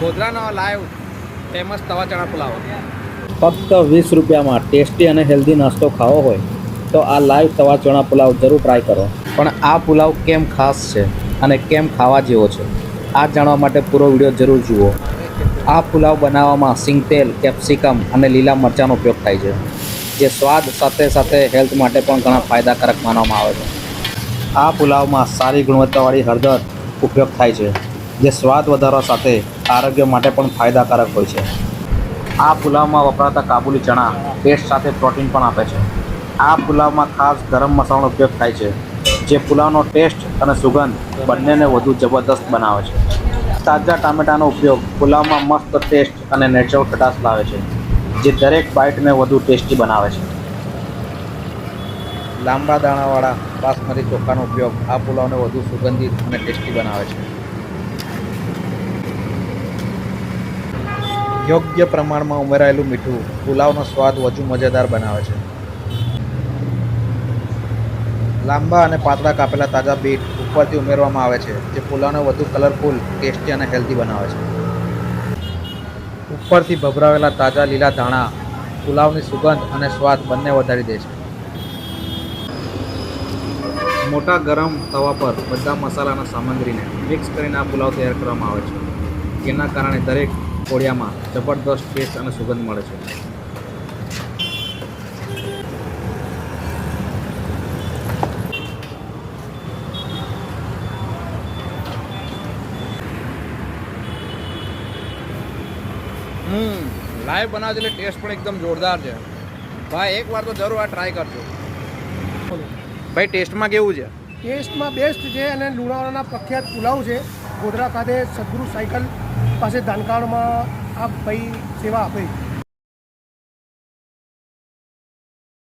ગોધરાનો live famous તવા ચણા પુલાવ ફક્ત 20 રૂપિયામાં ટેસ્ટી અને હેલ્ધી નાસ્તો ખાવો હોય તો આ લાઈવ તવા ચણા પુલાવ જરૂર ટ્રાય કરો. પણ આ પુલાવ કેમ ખાસ છે અને કેમ ખાવા જેવો છે આ જાણવા માટે પૂરો વિડીયો જરૂર જુઓ. આ પુલાવ બનાવવામાં સિંગતેલ, કેપ્સિકમ અને લીલા મરચાંનો ઉપયોગ થાય છે, જે સ્વાદ સાથે સાથે હેલ્થ માટે પણ ઘણા ફાયદાકારક માનવામાં આવે છે. આ પુલાવમાં સારી ગુણવત્તાવાળી હળદર ઉપયોગ થાય છે, જે સ્વાદ વધારવા સાથે આરોગ્ય માટે પણ ફાયદાકારક હોય છે. આ પુલાવમાં વપરાતા કાબુલી ચણા ટેસ્ટ સાથે પ્રોટીન પણ આપે છે. આ પુલાવમાં ખાસ ગરમ મસાલાનો ઉપયોગ થાય છે, જે પુલાવનો ટેસ્ટ અને સુગંધ બંનેને વધુ જબરદસ્ત બનાવે છે. તાજા ટામેટાનો ઉપયોગ પુલાવમાં મસ્ત ટેસ્ટ અને નેચરલ ખટાશ લાવે છે, જે દરેક બાઇટને વધુ ટેસ્ટી બનાવે છે. લાંબા દાણાવાળા બાસમતી ચોખાનો ઉપયોગ આ પુલાવને વધુ સુગંધિત અને ટેસ્ટી બનાવે છે. યોગ્ય પ્રમાણમાં ઉમેરાયેલું મીઠું પુલાવનો સ્વાદ વધુ મજેદાર બનાવે છે. લાંબા અને પાતળા કાપેલા તાજા બીટ ઉપરથી ઉમેરવામાં આવે છે, જે પુલાવને વધુ કલરફુલ, ટેસ્ટી અને હેલ્ધી બનાવે છે. ઉપરથી ભભરાવેલા તાજા લીલા ધાણા પુલાવની સુગંધ અને સ્વાદ બંને વધારી દે છે. મોટા ગરમ તવા પર બધા મસાલાના સામગ્રીને મિક્સ કરીને આ પુલાવ તૈયાર કરવામાં આવે છે, જેના કારણે દરેક કોળિયામાં જબરદસ્ત ટેસ્ટ અને સુગંધ મળે છે. લાઈવ બનાવે એટલે ટેસ્ટ પણ એકદમ જોરદાર છે ભાઈ. એકવાર તો જરૂર આ ટ્રાય કરજો ભાઈ. ટેસ્ટમાં કેવું છે? ટેસ્ટમાં બેસ્ટ છે અને લુણાવાડાના પ્રખ્યાત પુલાવ છે. ગોધરા ખાતે સદગુરુ સાયકલ પાસે ધાનકાળમાં આ ભાઈ સેવા આપે છે.